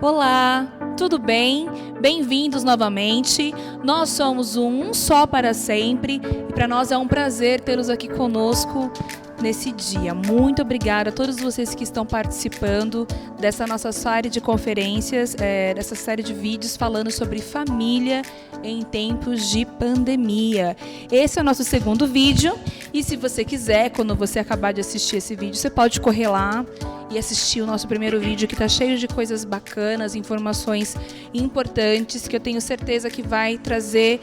Olá, tudo bem? Bem-vindos novamente. Nós somos Um Só para Sempre e para nós é um prazer tê-los aqui conosco nesse dia. Muito obrigada a todos vocês que estão participando dessa nossa série de conferências, dessa série de vídeos falando sobre família em tempos de pandemia. Esse é o nosso segundo vídeo e se você quiser, quando você acabar de assistir esse vídeo, você pode correr lá e assistir o nosso primeiro vídeo que está cheio de coisas bacanas, informações importantes que eu tenho certeza que vai trazer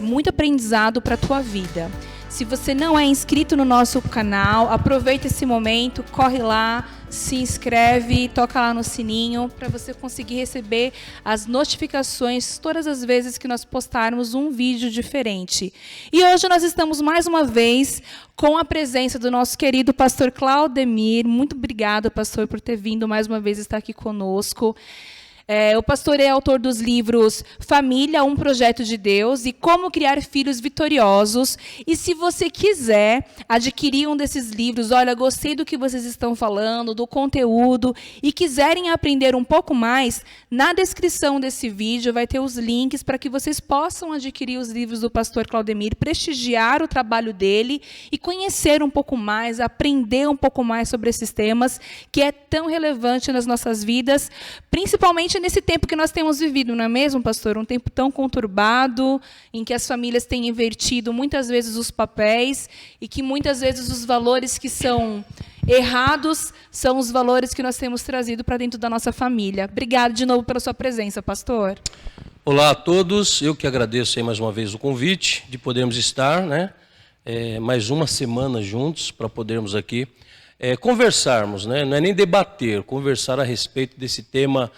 muito aprendizado para a tua vida. Se você não é inscrito no nosso canal, aproveita esse momento, corre lá, se inscreve, toca lá no sininho para você conseguir receber as notificações todas as vezes que nós postarmos um vídeo diferente. E hoje nós estamos mais uma vez com a presença do nosso querido pastor Claudemir. Muito obrigada, pastor, por ter vindo mais uma vez estar aqui conosco. O pastor é autor dos livros Família, um Projeto de Deus e Como Criar Filhos Vitoriosos. E se você quiser adquirir um desses livros, olha, gostei do que vocês estão falando, do conteúdo, e quiserem aprender um pouco mais, na descrição desse vídeo vai ter os links para que vocês possam adquirir os livros do pastor Claudemir, prestigiar o trabalho dele e conhecer um pouco mais, aprender um pouco mais sobre esses temas que é tão relevante nas nossas vidas, principalmente nesse tempo que nós temos vivido, não é mesmo, pastor? Um tempo tão conturbado, em que as famílias têm invertido muitas vezes os papéis e que muitas vezes os valores que são errados são os valores que nós temos trazido para dentro da nossa família. Obrigado de novo pela sua presença, pastor. Olá a todos, eu que agradeço aí mais uma vez o convite de podermos estar, mais uma semana juntos para podermos aqui conversarmos, não é nem debater, conversar a respeito desse tema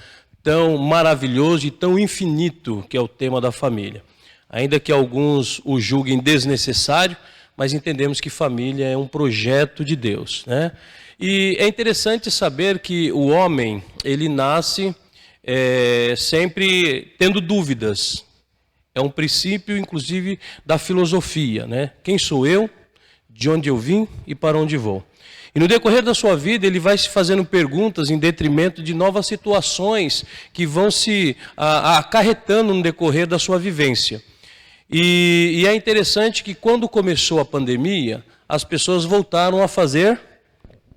tão maravilhoso e tão infinito que é o tema da família. Ainda que alguns o julguem desnecessário, mas entendemos que família é um projeto de Deus, né? E é interessante saber que o homem, ele nasce sempre tendo dúvidas. É um princípio, inclusive, da filosofia, né? Quem sou eu, de onde eu vim e para onde vou? E no decorrer da sua vida, ele vai se fazendo perguntas em detrimento de novas situações que vão se acarretando no decorrer da sua vivência. E é interessante que quando começou a pandemia, as pessoas voltaram a fazer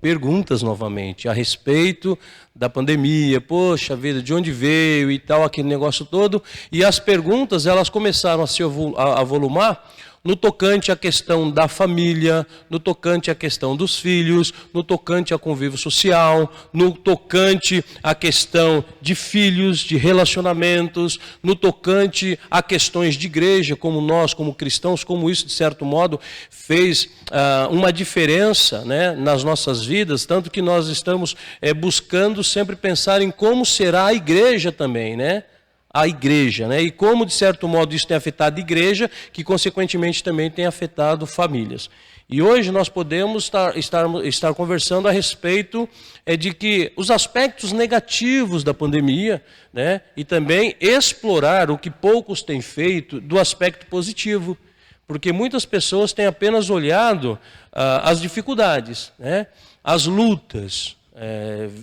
perguntas novamente a respeito da pandemia. Poxa vida, de onde veio e tal, aquele negócio todo. E as perguntas, elas começaram a se avolumar no tocante à questão da família, no tocante à questão dos filhos, no tocante ao convívio social, no tocante à questão de filhos, de relacionamentos, no tocante a questões de igreja, como nós, como cristãos, como isso, de certo modo, fez uma diferença, né, nas nossas vidas, tanto que nós estamos buscando sempre pensar em como será a igreja também, né? A igreja, né? E como, de certo modo, isso tem afetado a igreja, que, consequentemente, também tem afetado famílias. E hoje nós podemos estar conversando a respeito de que os aspectos negativos da pandemia, né? E também explorar o que poucos têm feito do aspecto positivo. Porque muitas pessoas têm apenas olhado as dificuldades, né? As lutas,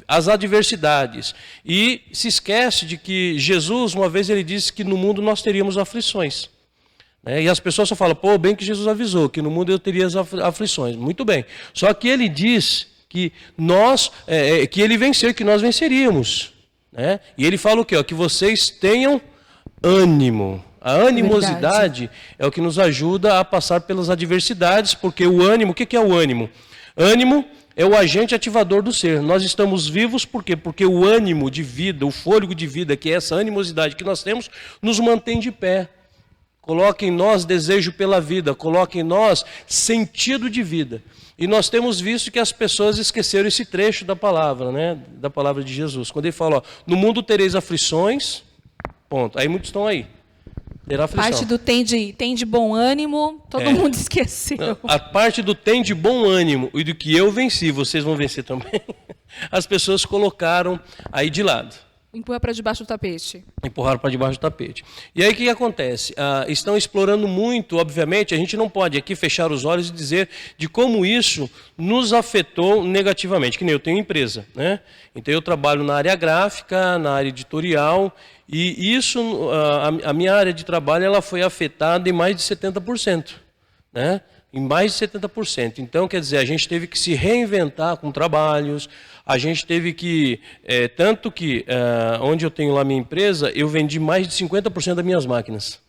as adversidades, e se esquece de que Jesus, uma vez ele disse que no mundo nós teríamos aflições, né? E as pessoas só falam, pô, bem que Jesus avisou que no mundo eu teria as aflições. Muito bem, só que ele diz que que ele venceu, que nós venceríamos, né? E ele fala o quê? Que vocês tenham ânimo. A animosidade é o que nos ajuda a passar pelas adversidades, porque o ânimo, o que é o ânimo? Ânimo é o agente ativador do ser. Nós estamos vivos por quê? Porque o ânimo de vida, o fôlego de vida, que é essa animosidade que nós temos, nos mantém de pé. Coloca em nós desejo pela vida, coloca em nós sentido de vida. E nós temos visto que as pessoas esqueceram esse trecho da palavra, né? Da palavra de Jesus. Quando ele fala, ó, no mundo tereis aflições, ponto. Aí muitos estão aí. Parte do tem de bom ânimo, todo mundo esqueceu. Não, a parte do tem de bom ânimo e do que eu venci, vocês vão vencer também. As pessoas colocaram aí de lado. Empurra para debaixo do tapete. Empurraram para debaixo do tapete. E aí o que acontece? Estão explorando muito, obviamente, a gente não pode aqui fechar os olhos e dizer de como isso nos afetou negativamente. Que nem eu tenho empresa, né? Então eu trabalho na área gráfica, na área editorial, e isso, a minha área de trabalho, ela foi afetada em mais de 70%, né? Em mais de 70%. Então, quer dizer, a gente teve que se reinventar com trabalhos, a gente teve que, tanto que, onde eu tenho lá minha empresa, eu vendi mais de 50% das minhas máquinas.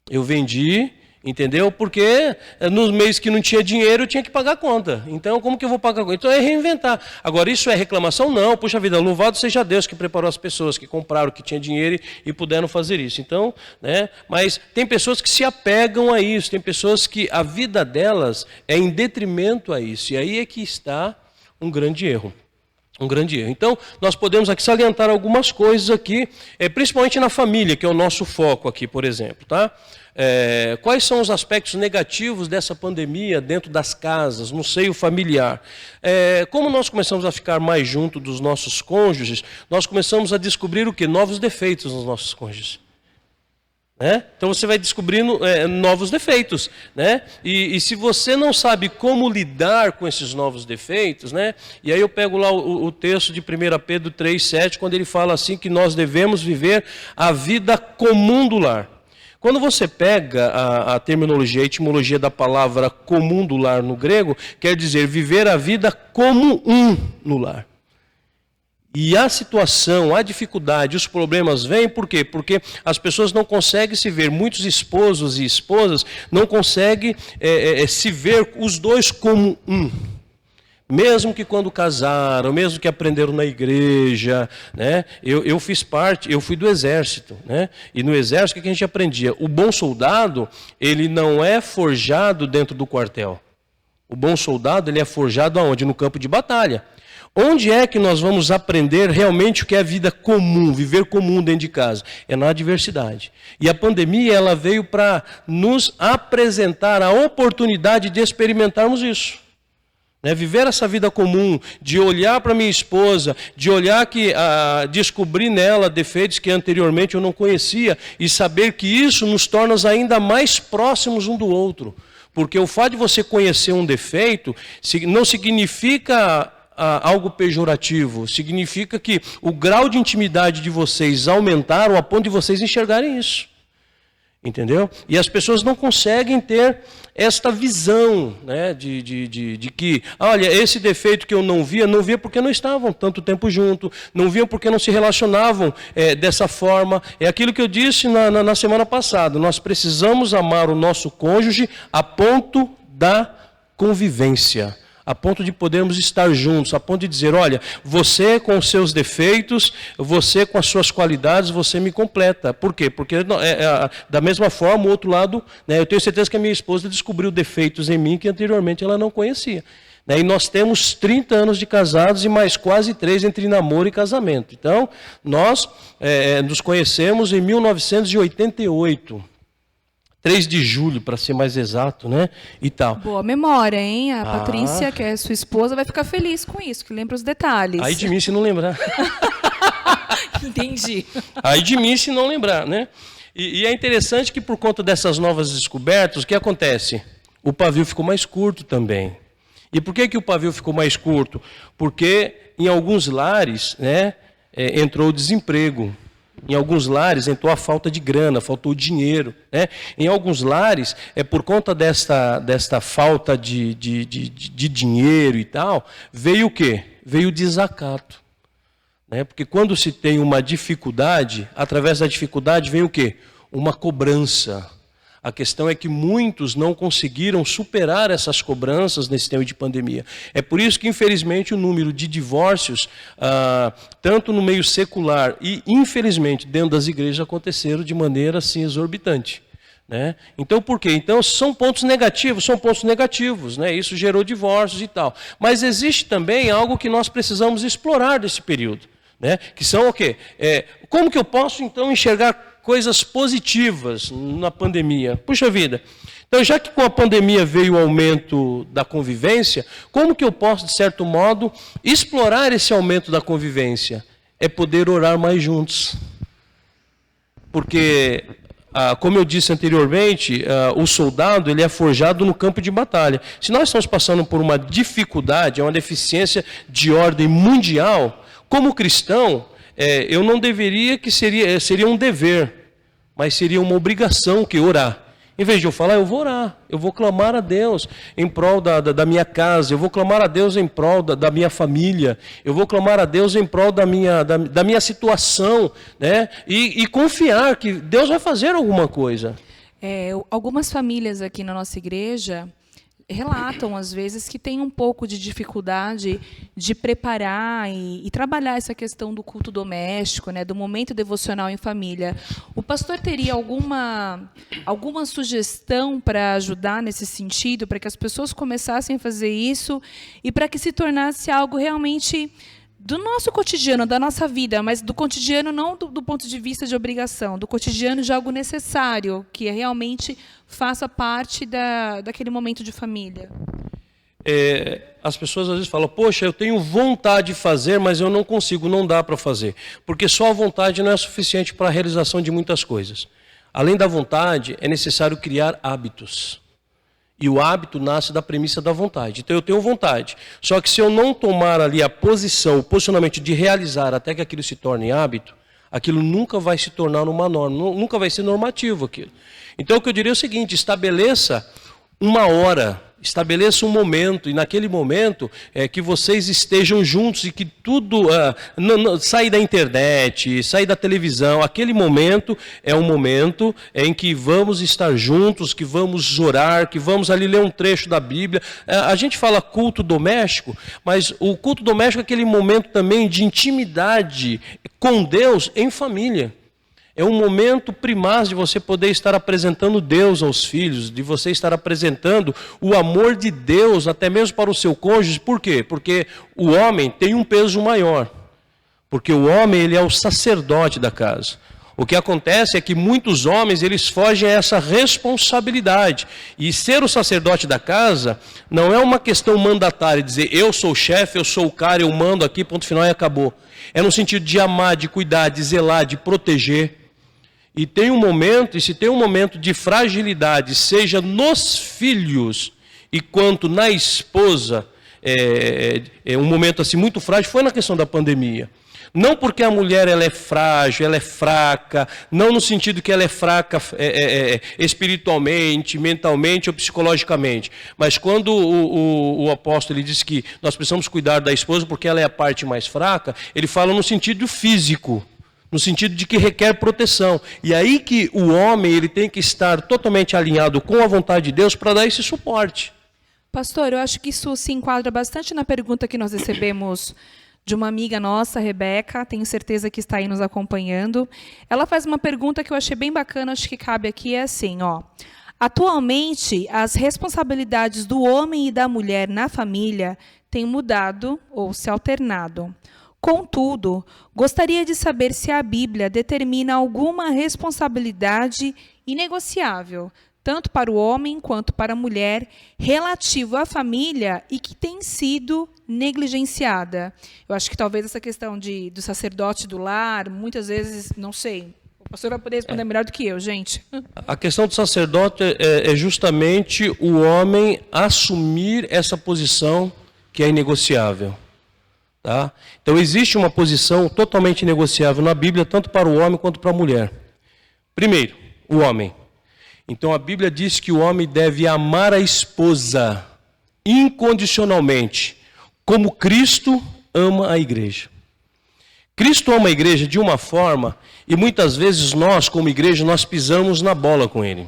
Eu vendi, entendeu? Porque nos meses que não tinha dinheiro, eu tinha que pagar a conta. Então, como que eu vou pagar a conta? Então, é reinventar. Agora, isso é reclamação? Não. Puxa vida, louvado seja Deus que preparou as pessoas, que compraram, que tinham dinheiro e puderam fazer isso. Então, né? Mas tem pessoas que se apegam a isso, tem pessoas que a vida delas é em detrimento a isso. E aí é que está um grande erro. Um grande erro. Então, nós podemos aqui salientar algumas coisas aqui, principalmente na família, que é o nosso foco aqui, por exemplo, tá? Quais são os aspectos negativos dessa pandemia dentro das casas, no seio familiar? Como nós começamos a ficar mais junto dos nossos cônjuges, nós começamos a descobrir o quê? Novos defeitos nos nossos cônjuges. Né? Então você vai descobrindo novos defeitos, né? E se você não sabe como lidar com esses novos defeitos, né? E aí eu pego lá o texto de 1 Pedro 3,7, quando ele fala assim que nós devemos viver a vida comum do lar. Quando você pega a terminologia, a etimologia da palavra comum do lar no grego, quer dizer viver a vida como um no lar. E a situação, a dificuldade, os problemas vêm por quê? Porque as pessoas não conseguem se ver, muitos esposos e esposas não conseguem se ver os dois como um. Mesmo que quando casaram, mesmo que aprenderam na igreja, né? Eu fiz parte, eu fui do exército, né? E no exército o que a gente aprendia? O bom soldado, ele não é forjado dentro do quartel. O bom soldado, ele é forjado aonde? No campo de batalha. Onde é que nós vamos aprender realmente o que é a vida comum, viver comum dentro de casa? É na adversidade. E a pandemia, ela veio para nos apresentar a oportunidade de experimentarmos isso. Né? Viver essa vida comum, de olhar para minha esposa, de olhar que descobrir nela defeitos que anteriormente eu não conhecia e saber que isso nos torna ainda mais próximos um do outro. Porque o fato de você conhecer um defeito não significa algo pejorativo, significa que o grau de intimidade de vocês aumentaram a ponto de vocês enxergarem isso. Entendeu? E as pessoas não conseguem ter esta visão, né, de que, olha, esse defeito que eu não via porque não estavam tanto tempo junto, não viam porque não se relacionavam dessa forma. É aquilo que eu disse na semana passada, nós precisamos amar o nosso cônjuge a ponto da convivência. A ponto de podermos estar juntos, a ponto de dizer, olha, você com os seus defeitos, você com as suas qualidades, você me completa. Por quê? Porque da mesma forma, o outro lado, né, eu tenho certeza que a minha esposa descobriu defeitos em mim que anteriormente ela não conhecia. Né, e nós temos 30 anos de casados e mais quase 3 entre namoro e casamento. Então, nós nos conhecemos em 1988. 3 de julho, para ser mais exato, né? E tal. Boa memória, hein? A Patrícia, que é sua esposa, vai ficar feliz com isso, que lembra os detalhes. Aí de mim se não lembrar. Entendi. Aí de mim se não lembrar, né? E é interessante que por conta dessas novas descobertas, o que acontece? O pavio ficou mais curto também. E por que o pavio ficou mais curto? Porque em alguns lares, né, entrou o desemprego. Em alguns lares entrou a falta de grana, faltou dinheiro. Né? Em alguns lares, por conta desta falta de dinheiro e tal, veio o quê? Veio o desacato. Né? Porque quando se tem uma dificuldade, através da dificuldade vem o quê? Uma cobrança. A questão é que muitos não conseguiram superar essas cobranças nesse tempo de pandemia. É por isso que, infelizmente, o número de divórcios, tanto no meio secular e, infelizmente, dentro das igrejas, aconteceram de maneira assim exorbitante. Né? Então, por quê? Então, são pontos negativos, né? Isso gerou divórcios e tal. Mas existe também algo que nós precisamos explorar desse período. Né? Que são o quê? Como que eu posso, então, enxergar coisas positivas na pandemia? Puxa vida, então já que com a pandemia veio o aumento da convivência, como que eu posso, de certo modo, explorar esse aumento da convivência? é poder orar mais juntos. Porque, como eu disse anteriormente, o soldado ele é forjado no campo de batalha. Se nós estamos passando por uma dificuldade, uma deficiência de ordem mundial, como cristão, eu não deveria que seria um dever, mas seria uma obrigação que orar. Em vez de eu falar, eu vou orar, eu vou clamar a Deus em prol da minha casa, eu vou clamar a Deus em prol da minha família, eu vou clamar a Deus em prol da minha situação, né? E confiar que Deus vai fazer alguma coisa. Algumas famílias aqui na nossa igreja relatam, às vezes, que tem um pouco de dificuldade de preparar e trabalhar essa questão do culto doméstico, né, do momento devocional em família. O pastor teria alguma sugestão para ajudar nesse sentido, para que as pessoas começassem a fazer isso e para que se tornasse algo realmente do nosso cotidiano, da nossa vida, mas do cotidiano não do ponto de vista de obrigação, do cotidiano de algo necessário, que realmente faça parte daquele momento de família? As pessoas às vezes falam, poxa, eu tenho vontade de fazer, mas eu não consigo, não dá para fazer. Porque só a vontade não é suficiente para a realização de muitas coisas. Além da vontade, é necessário criar hábitos. E o hábito nasce da premissa da vontade. Então eu tenho vontade. Só que se eu não tomar ali a posição, o posicionamento de realizar até que aquilo se torne hábito, aquilo nunca vai se tornar uma norma, nunca vai ser normativo aquilo. Então o que eu diria é o seguinte, estabeleça uma hora, estabeleça um momento, e naquele momento que vocês estejam juntos e que tudo sai da internet, sai da televisão. Aquele momento é um momento em que vamos estar juntos, que vamos orar, que vamos ali ler um trecho da Bíblia. A gente fala culto doméstico, mas o culto doméstico é aquele momento também de intimidade com Deus em família. É um momento primaz de você poder estar apresentando Deus aos filhos, de você estar apresentando o amor de Deus até mesmo para o seu cônjuge. Por quê? Porque o homem tem um peso maior. Porque o homem ele é o sacerdote da casa. O que acontece é que muitos homens eles fogem a essa responsabilidade. E ser o sacerdote da casa não é uma questão mandatária, dizer eu sou o chefe, eu sou o cara, eu mando aqui, ponto final e acabou. É no sentido de amar, de cuidar, de zelar, de proteger. E tem um momento, e se tem um momento de fragilidade, seja nos filhos e quanto na esposa, um momento assim muito frágil, foi na questão da pandemia. Não porque a mulher ela é frágil, ela é fraca, não no sentido que ela é fraca espiritualmente, mentalmente ou psicologicamente, mas quando o apóstolo ele diz que nós precisamos cuidar da esposa porque ela é a parte mais fraca, ele fala no sentido físico. No sentido de que requer proteção. E aí que o homem ele tem que estar totalmente alinhado com a vontade de Deus para dar esse suporte. Pastor, eu acho que isso se enquadra bastante na pergunta que nós recebemos de uma amiga nossa, Rebeca, tenho certeza que está aí nos acompanhando. Ela faz uma pergunta que eu achei bem bacana, acho que cabe aqui, é assim, ó. Atualmente, as responsabilidades do homem e da mulher na família têm mudado ou se alternado. Contudo, gostaria de saber se a Bíblia determina alguma responsabilidade inegociável, tanto para o homem quanto para a mulher, relativo à família e que tem sido negligenciada. Eu acho que talvez essa questão do sacerdote do lar, muitas vezes, não sei, o pastor vai poder responder melhor do que eu, gente. A questão do sacerdote é justamente o homem assumir essa posição que é inegociável. Tá? Então existe uma posição totalmente negociável na Bíblia, tanto para o homem quanto para a mulher. Primeiro, o homem. Então a Bíblia diz que o homem deve amar a esposa incondicionalmente, como Cristo ama a igreja. Cristo ama a igreja de uma forma, e muitas vezes nós, como igreja, nós pisamos na bola com ele.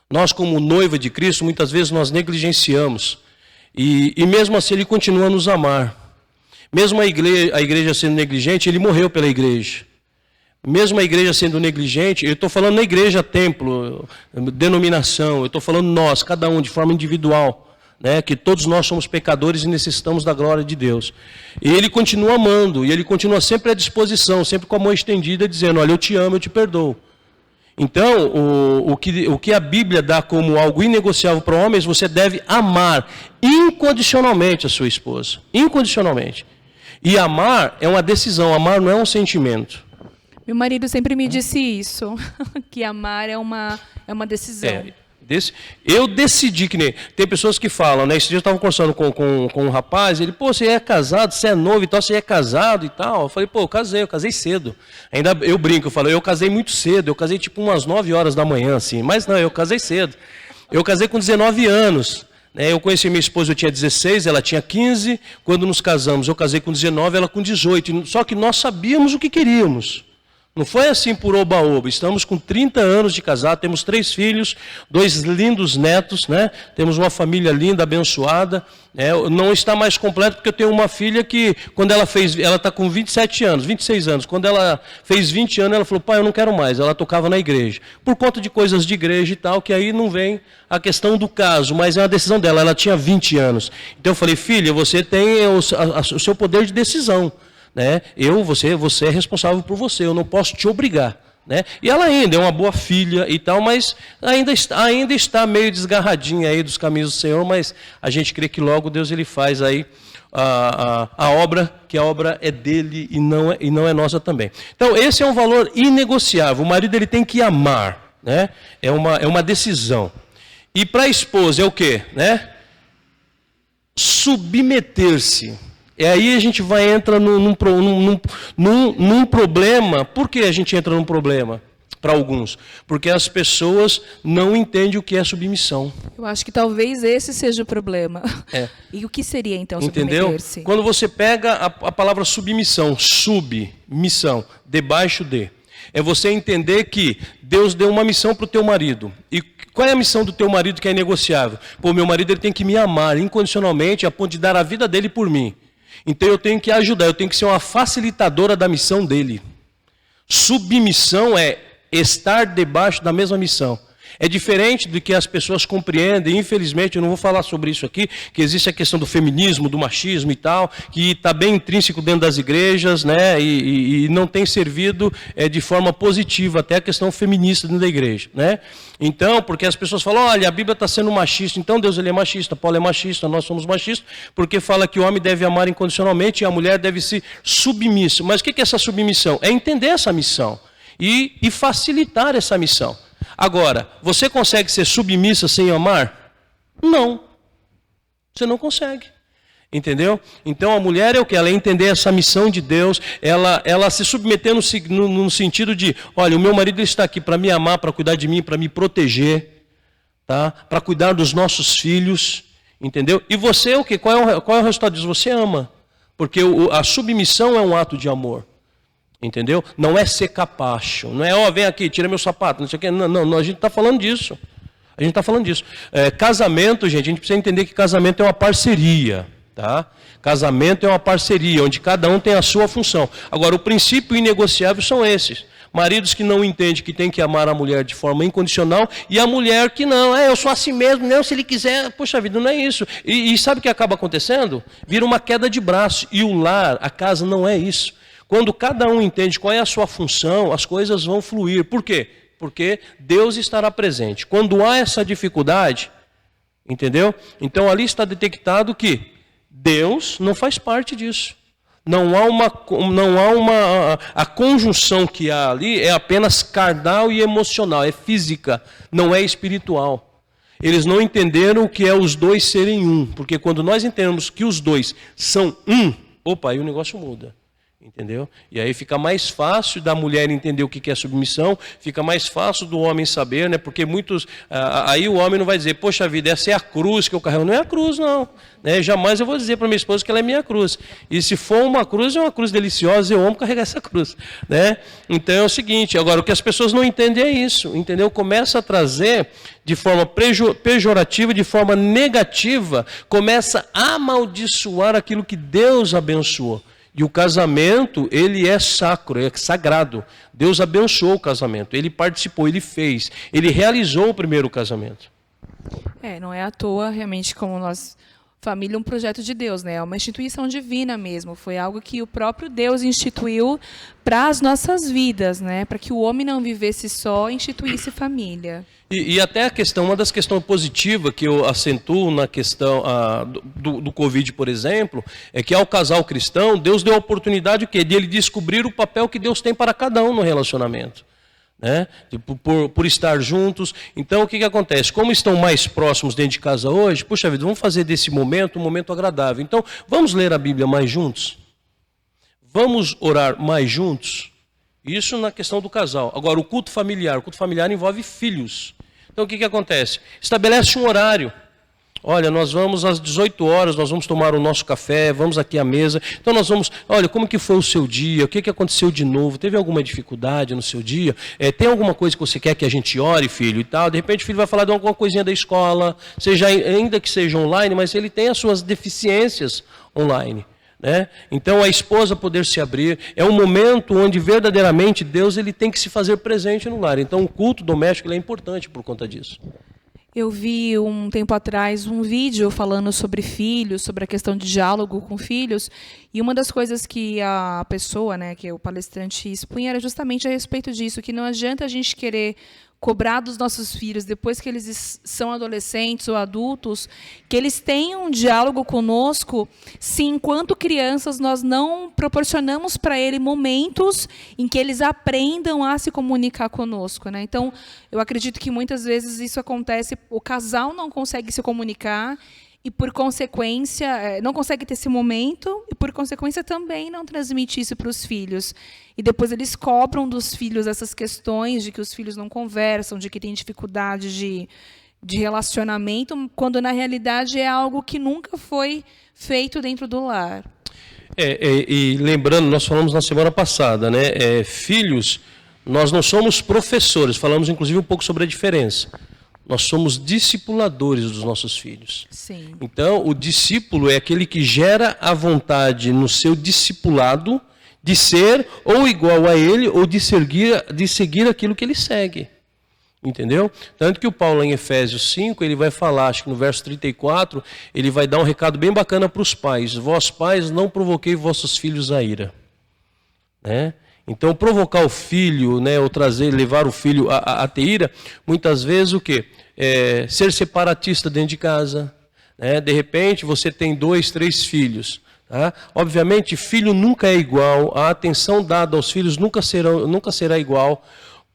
Nós, como noiva de Cristo, muitas vezes nós negligenciamos. E mesmo assim ele continua a nos amar. Mesmo a igreja sendo negligente, ele morreu pela igreja. Mesmo a igreja sendo negligente, eu estou falando na igreja, templo, denominação, eu estou falando nós, cada um de forma individual, né, que todos nós somos pecadores e necessitamos da glória de Deus. E ele continua amando, e ele continua sempre à disposição, sempre com a mão estendida, dizendo, olha, eu te amo, eu te perdoo. Então, o que a Bíblia dá como algo inegociável para homens, você deve amar incondicionalmente a sua esposa, incondicionalmente. E amar é uma decisão, amar não é um sentimento. Meu marido sempre me disse isso, que amar é uma decisão. Eu decidi que nem... Tem pessoas que falam, né? Esse dia eu estava conversando com um rapaz, ele, pô, você é casado, você é novo e tal, você é casado e tal. Eu falei, pô, eu casei cedo. Ainda eu brinco, eu falo, eu casei muito cedo, eu casei tipo umas 9 horas da manhã, assim. Mas não, eu casei cedo. Eu casei com 19 anos. Né? Eu conheci minha esposa, eu tinha 16, ela tinha 15. Quando nos casamos, eu casei com 19, ela com 18. Só que nós sabíamos o que queríamos. Não foi assim por oba-oba. Estamos com 30 anos de casado, temos 3 filhos, 2 lindos netos, né? Temos uma família linda, abençoada. Não está mais completo porque eu tenho uma filha que, quando ela está com 27 anos, 26 anos. Quando ela fez 20 anos, ela falou, pai, eu não quero mais. Ela tocava na igreja. Por conta de coisas de igreja e tal, que aí não vem a questão do caso, mas é uma decisão dela. Ela tinha 20 anos. Então eu falei, filha, você tem o seu poder de decisão. Né? Você é responsável por você, eu não posso te obrigar. Né? E ela ainda é uma boa filha e tal, mas ainda está meio desgarradinha aí dos caminhos do Senhor, mas a gente crê que logo Deus ele faz aí a obra, que a obra é dele e não é nossa também. Então esse é um valor inegociável, o marido ele tem que amar, né? É uma decisão. E para a esposa é o quê? Né? Submeter-se. E aí a gente vai entrar num problema. Por que a gente entra num problema? Para alguns. Porque as pessoas não entendem o que é submissão. Eu acho que talvez esse seja o problema. E o que seria então submeter-se? Quando você pega a palavra submissão, submissão, debaixo de, é você entender que Deus deu uma missão para o teu marido. E qual é a missão do teu marido que é inegociável? Pô, meu marido ele tem que me amar incondicionalmente a ponto de dar a vida dele por mim. Então eu tenho que ajudar, eu tenho que ser uma facilitadora da missão dele. Submissão é estar debaixo da mesma missão. É diferente do que as pessoas compreendem, infelizmente, eu não vou falar sobre isso aqui, que existe a questão do feminismo, do machismo e tal, que está bem intrínseco dentro das igrejas, né, e não tem servido de forma positiva, até a questão feminista dentro da igreja. Né? Então, porque as pessoas falam, olha, a Bíblia está sendo machista, então Deus ele é machista, Paulo é machista, nós somos machistas, porque fala que o homem deve amar incondicionalmente e a mulher deve ser submissa. Mas o que é essa submissão? É entender essa missão e facilitar essa missão. Agora, você consegue ser submissa sem amar? Não. Você não consegue. Entendeu? Então a mulher é o que? Ela é entender essa missão de Deus, ela se submeter no sentido de, olha, o meu marido está aqui para me amar, para cuidar de mim, para me proteger, tá? Para cuidar dos nossos filhos, entendeu? E você é o que? Qual é o resultado disso? Você ama. Porque a submissão é um ato de amor. Entendeu? Não é ser capacho, não é, vem aqui, tira meu sapato, não sei o quê. Não, a gente está falando disso. A gente está falando disso. Casamento, gente, a gente precisa entender que casamento é uma parceria, tá? Casamento é uma parceria, onde cada um tem a sua função. Agora, o princípio inegociável são esses. Maridos que não entendem que tem que amar a mulher de forma incondicional e a mulher que não, eu sou assim mesmo, não, se ele quiser, poxa vida, não é isso. E sabe o que acaba acontecendo? Vira uma queda de braço. E o lar, a casa não é isso. Quando cada um entende qual é a sua função, as coisas vão fluir. Por quê? Porque Deus estará presente. Quando há essa dificuldade, entendeu? Então ali está detectado que Deus não faz parte disso. A conjunção que há ali é apenas carnal e emocional, é física, não é espiritual. Eles não entenderam o que é os dois serem um, porque quando nós entendemos que os dois são um, aí o negócio muda. Entendeu? E aí fica mais fácil da mulher entender o que é submissão, fica mais fácil do homem saber, né? Porque muitos, aí o homem não vai dizer, poxa vida, essa é a cruz que eu carrego. Não é a cruz, não. Né? Jamais eu vou dizer para minha esposa que ela é minha cruz. E se for uma cruz, é uma cruz deliciosa, eu amo carregar essa cruz. Né? Então é o seguinte, agora o que as pessoas não entendem é isso, entendeu? Começa a trazer de forma pejorativa, de forma negativa, começa a amaldiçoar aquilo que Deus abençoou. E o casamento, ele é sacro, é sagrado. Deus abençoou o casamento, ele participou, ele fez, ele realizou o primeiro casamento. Não é à toa, realmente, como nós família é um projeto de Deus, né? É uma instituição divina mesmo. Foi algo que o próprio Deus instituiu para as nossas vidas, né? Para que o homem não vivesse só, instituísse família. E até a questão, uma das questões positivas que eu acentuo na questão do Covid, por exemplo, é que ao casal cristão, Deus deu a oportunidade o quê? De ele descobrir o papel que Deus tem para cada um no relacionamento. Né? Por estar juntos. Então o que acontece? Como estão mais próximos dentro de casa hoje, puxa vida, vamos fazer desse momento um momento agradável. Então vamos ler a Bíblia mais juntos? Vamos orar mais juntos? Isso na questão do casal. Agora o culto familiar envolve filhos. Então o que acontece? Estabelece um horário. Olha, nós vamos às 18 horas, nós vamos tomar o nosso café, vamos aqui à mesa. Então nós vamos, olha, como que foi o seu dia? O que aconteceu de novo? Teve alguma dificuldade no seu dia? Tem alguma coisa que você quer que a gente ore, filho, e tal? De repente o filho vai falar de alguma coisinha da escola, ainda que seja online, mas ele tem as suas deficiências online. Né? Então a esposa poder se abrir, é um momento onde verdadeiramente Deus ele tem que se fazer presente no lar. Então o culto doméstico ele é importante por conta disso. Eu vi um tempo atrás um vídeo falando sobre filhos, sobre a questão de diálogo com filhos, e uma das coisas que a pessoa, né, que o palestrante expunha era justamente a respeito disso, que não adianta a gente querer cobrar dos nossos filhos, depois que eles são adolescentes ou adultos, que eles tenham um diálogo conosco, se enquanto crianças nós não proporcionamos para eles momentos em que eles aprendam a se comunicar conosco, né? Então, eu acredito que muitas vezes isso acontece, o casal não consegue se comunicar, e, por consequência, não consegue ter esse momento e, por consequência, também não transmite isso para os filhos. E depois eles cobram dos filhos essas questões de que os filhos não conversam, de que têm dificuldade de relacionamento, quando, na realidade, é algo que nunca foi feito dentro do lar. E lembrando, nós falamos na semana passada, né? Filhos, nós não somos professores, falamos, inclusive, um pouco sobre a diferença. Nós somos discipuladores dos nossos filhos. Sim. Então, o discípulo é aquele que gera a vontade no seu discipulado de ser ou igual a ele ou de seguir aquilo que ele segue. Entendeu? Tanto que o Paulo, em Efésios 5, ele vai falar, acho que no verso 34, ele vai dar um recado bem bacana para os pais. Vós, pais, não provoquei vossos filhos a ira. Né? Então, provocar o filho, né, ou levar o filho a ter ira, muitas vezes o quê? Ser separatista dentro de casa. Né? De repente, você tem 2, 3 filhos. Tá? Obviamente, filho nunca é igual, a atenção dada aos filhos nunca será igual,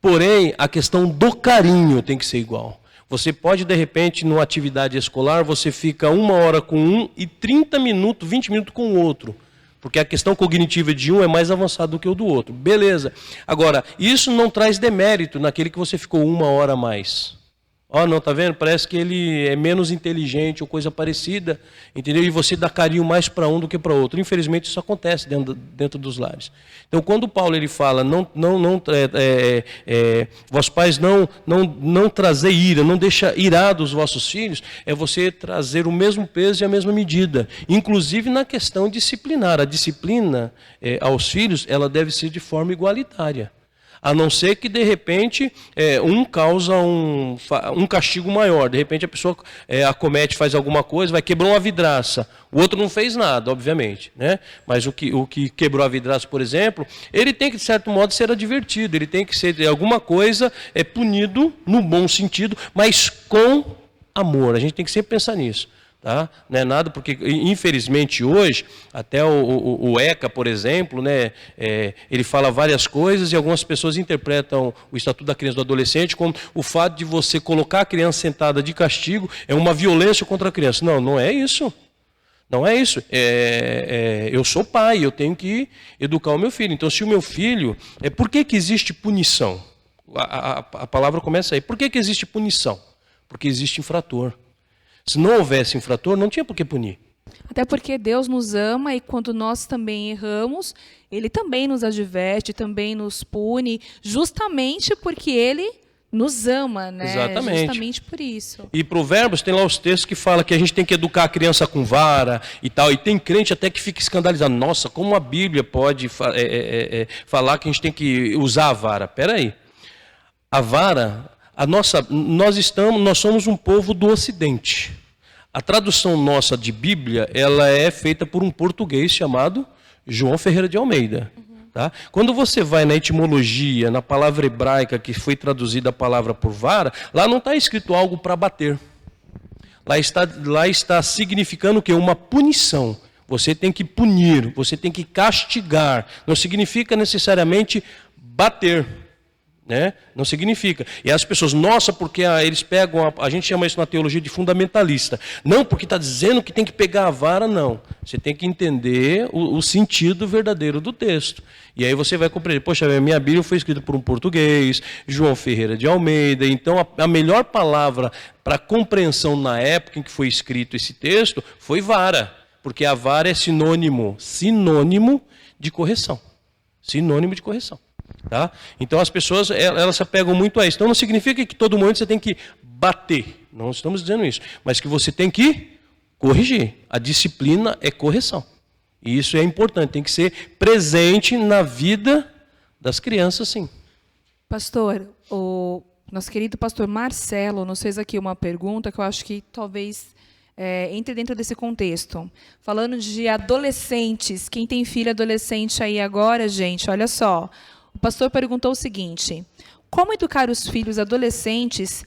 porém, a questão do carinho tem que ser igual. Você pode, de repente, numa atividade escolar, você fica 1 hora com um e 30 minutos, 20 minutos com o outro. Porque a questão cognitiva de um é mais avançada do que o do outro. Beleza. Agora, isso não traz demérito naquele que você ficou 1 hora a mais. Não, tá vendo? Parece que ele é menos inteligente ou coisa parecida, entendeu? E você dá carinho mais para um do que para outro. Infelizmente, isso acontece dentro dos lares. Então, quando Paulo ele fala, vós pais não trazer ira, não deixa irados os vossos filhos, é você trazer o mesmo peso e a mesma medida. Inclusive na questão disciplinar. A disciplina aos filhos, ela deve ser de forma igualitária. A não ser que, de repente, um causa um castigo maior. De repente, a pessoa acomete, faz alguma coisa, quebrou uma vidraça. O outro não fez nada, obviamente. Né? Mas o que quebrou a vidraça, por exemplo, ele tem que, de certo modo, ser advertido. Ele tem que ser, de alguma coisa, punido, no bom sentido, mas com amor. A gente tem que sempre pensar nisso. Tá? Não é nada, porque infelizmente hoje, até o ECA, por exemplo, né, ele fala várias coisas e algumas pessoas interpretam o Estatuto da Criança e do Adolescente como o fato de você colocar a criança sentada de castigo é uma violência contra a criança. Não, não é isso. Não é isso. Eu sou pai, eu tenho que educar o meu filho. Então, se o meu filho... por que existe punição? A palavra começa aí. Por que existe punição? Porque existe infrator. Se não houvesse infrator, não tinha por que punir. Até porque Deus nos ama e quando nós também erramos, Ele também nos adverte, também nos pune, justamente porque Ele nos ama, né? Exatamente. Justamente por isso. E Provérbios tem lá os textos que falam que a gente tem que educar a criança com vara e tal. E tem crente até que fica escandalizado. Nossa, como a Bíblia pode falar que a gente tem que usar a vara? Espera aí. A vara... nós somos um povo do Ocidente. A tradução nossa de Bíblia, ela é feita por um português chamado João Ferreira de Almeida. Tá? Quando você vai na etimologia, na palavra hebraica que foi traduzida a palavra por vara, lá não está escrito algo para bater. Lá está significando o quê? Uma punição. Você tem que punir, você tem que castigar. Não significa necessariamente bater. Né? Não significa. E as pessoas, nossa, porque eles pegam, a gente chama isso na teologia de fundamentalista. Não, porque está dizendo que tem que pegar a vara, não. Você tem que entender o sentido verdadeiro do texto. E aí você vai compreender, poxa, a minha Bíblia foi escrita por um português, João Ferreira de Almeida, então a melhor palavra para compreensão na época em que foi escrito esse texto foi vara, porque a vara é sinônimo de correção. Sinônimo de correção. Tá? Então as pessoas elas se apegam muito a isso. Então não significa que todo momento você tem que bater. Não estamos dizendo isso. Mas que você tem que corrigir. A disciplina é correção. E isso é importante. Tem que ser presente na vida das crianças, sim. Pastor, o nosso querido pastor Marcelo nos fez aqui uma pergunta que eu acho que talvez entre dentro desse contexto. Falando de adolescentes. Quem tem filho adolescente aí agora, gente, olha só. O pastor perguntou o seguinte: como educar os filhos adolescentes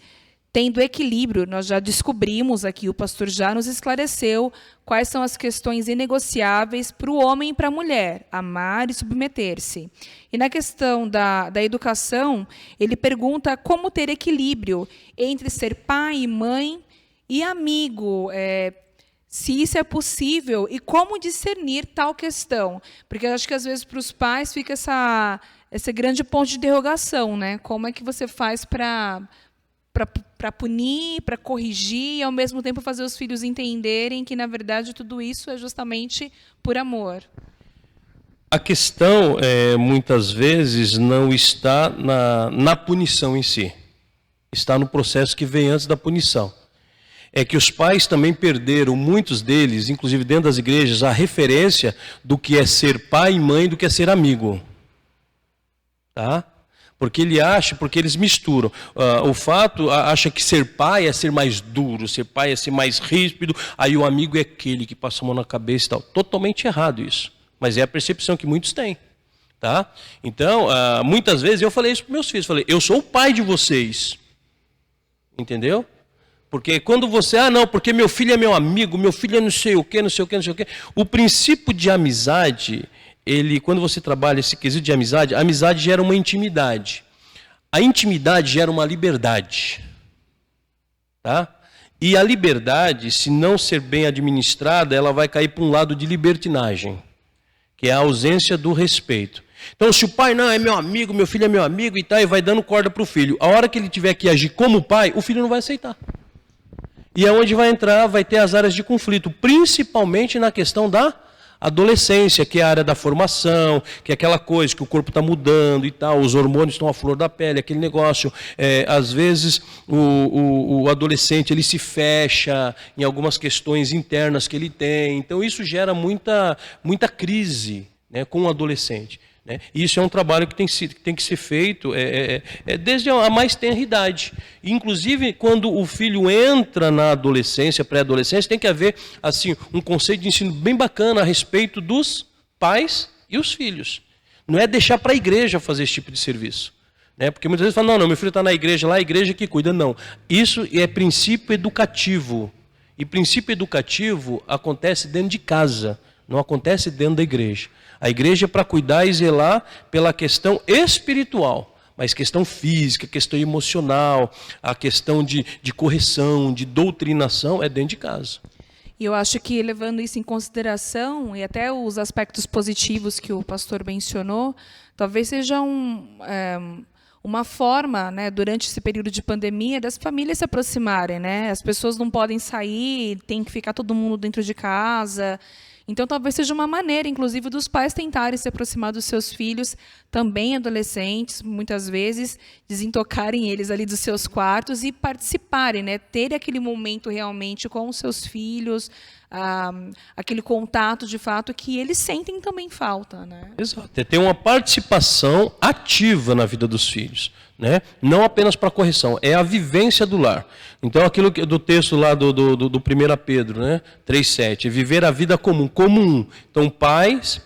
tendo equilíbrio? Nós já descobrimos aqui, o pastor já nos esclareceu quais são as questões inegociáveis para o homem e para a mulher, amar e submeter-se. E na questão da educação, ele pergunta como ter equilíbrio entre ser pai e mãe e amigo, se isso é possível e como discernir tal questão. Porque eu acho que às vezes para os pais fica esse grande ponto de interrogação, né? Como é que você faz para punir, para corrigir e, ao mesmo tempo, fazer os filhos entenderem que, na verdade, tudo isso é justamente por amor? A questão, muitas vezes, não está na punição em si. Está no processo que vem antes da punição. É que os pais também perderam, muitos deles, inclusive dentro das igrejas, a referência do que é ser pai e mãe, do que é ser amigo. Tá? Porque eles misturam. O fato acha que ser pai é ser mais duro, ser pai é ser mais ríspido, aí o amigo é aquele que passa a mão na cabeça e tal. Totalmente errado isso. Mas é a percepção que muitos têm. Tá? Então, muitas vezes eu falei isso para meus filhos, falei, eu sou o pai de vocês. Entendeu? Porque quando você, não, porque meu filho é meu amigo, meu filho é não sei o quê, não sei o quê, não sei o quê. O princípio de amizade, quando você trabalha esse quesito de amizade, a amizade gera uma intimidade. A intimidade gera uma liberdade. Tá? E a liberdade, se não ser bem administrada, ela vai cair para um lado de libertinagem, que é a ausência do respeito. Então, se o pai não é meu amigo, meu filho é meu amigo e tal, e vai dando corda para o filho, a hora que ele tiver que agir como pai, o filho não vai aceitar. E é onde vai ter as áreas de conflito, principalmente na questão da adolescência, que é a área da formação, que é aquela coisa que o corpo está mudando e tal, os hormônios estão à flor da pele, aquele negócio. Às vezes o adolescente ele se fecha em algumas questões internas que ele tem, então isso gera muita crise, né, com o adolescente. Né? E isso é um trabalho que tem que ser feito desde a mais tenra idade. Inclusive, quando o filho entra na adolescência, pré-adolescência, tem que haver assim, um conceito de ensino bem bacana a respeito dos pais e os filhos. Não é deixar para a igreja fazer esse tipo de serviço. Né? Porque muitas vezes falam, não, meu filho está na igreja lá, a igreja que cuida. Não, isso é princípio educativo. E princípio educativo acontece dentro de casa, não acontece dentro da igreja. A igreja é para cuidar e zelar pela questão espiritual, mas questão física, questão emocional, a questão de correção, de doutrinação é dentro de casa. E eu acho que, levando isso em consideração, e até os aspectos positivos que o pastor mencionou, talvez seja uma forma, né, durante esse período de pandemia, das famílias se aproximarem. Né? As pessoas não podem sair, tem que ficar todo mundo dentro de casa. Então, talvez seja uma maneira, inclusive, dos pais tentarem se aproximar dos seus filhos, também adolescentes, muitas vezes, desintocarem eles ali dos seus quartos e participarem, né? Ter aquele momento realmente com os seus filhos, aquele contato, de fato, que eles sentem também falta. Né? Exato. Ter uma participação ativa na vida dos filhos. né? Não apenas para correção, é a vivência do lar. Então, aquilo do texto lá do 1 Pedro, né? 3,7, viver a vida comum. Então, pais,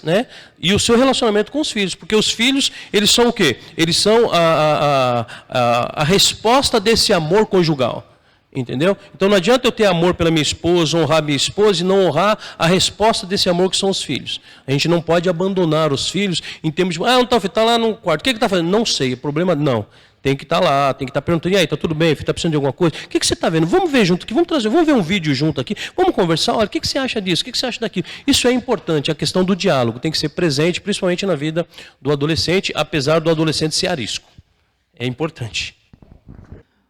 né? E o seu relacionamento com os filhos, porque os filhos, eles são o quê? Eles são a resposta desse amor conjugal. Entendeu? Então não adianta eu ter amor pela minha esposa, honrar minha esposa e não honrar a resposta desse amor que são os filhos. A gente não pode abandonar os filhos em termos de, não está lá no quarto, o que está fazendo? Não sei, o problema não. Tem que estar lá, tem que estar perguntando, e aí, está tudo bem, está precisando de alguma coisa? O que você está vendo? Vamos ver junto aqui, vamos ver um vídeo junto aqui, vamos conversar, olha, o que você acha disso, o que você acha daquilo? Isso é importante, a questão do diálogo tem que ser presente, principalmente na vida do adolescente, apesar do adolescente ser arisco. É importante.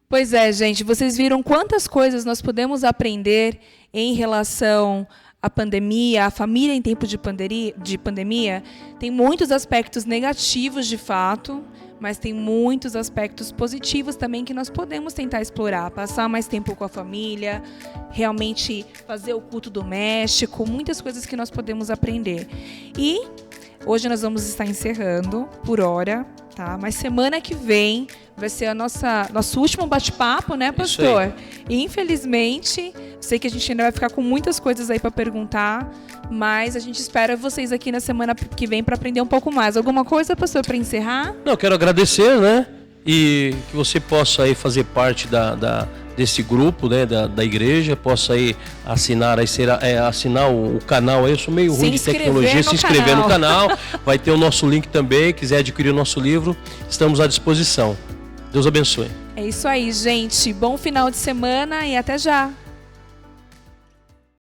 Pois é, gente, vocês viram quantas coisas nós podemos aprender em relação à pandemia, à família em tempo de pandemia. Tem muitos aspectos negativos, de fato, mas tem muitos aspectos positivos também que nós podemos tentar explorar. Passar mais tempo com a família, realmente fazer o culto doméstico, muitas coisas que nós podemos aprender. E hoje nós vamos estar encerrando por hora, tá? Mas semana que vem vai ser nosso último bate-papo, né, pastor? E, infelizmente, sei que a gente ainda vai ficar com muitas coisas aí para perguntar, mas a gente espera vocês aqui na semana que vem para aprender um pouco mais. Alguma coisa, pastor, para encerrar? Não, eu quero agradecer, né? E que você possa aí fazer parte desse grupo, né, da igreja, possa aí assinar o canal. Eu sou meio ruim de tecnologia, se inscrever no canal. Vai ter o nosso link também, quiser adquirir o nosso livro, estamos à disposição. Deus abençoe. É isso aí, gente. Bom final de semana e até já.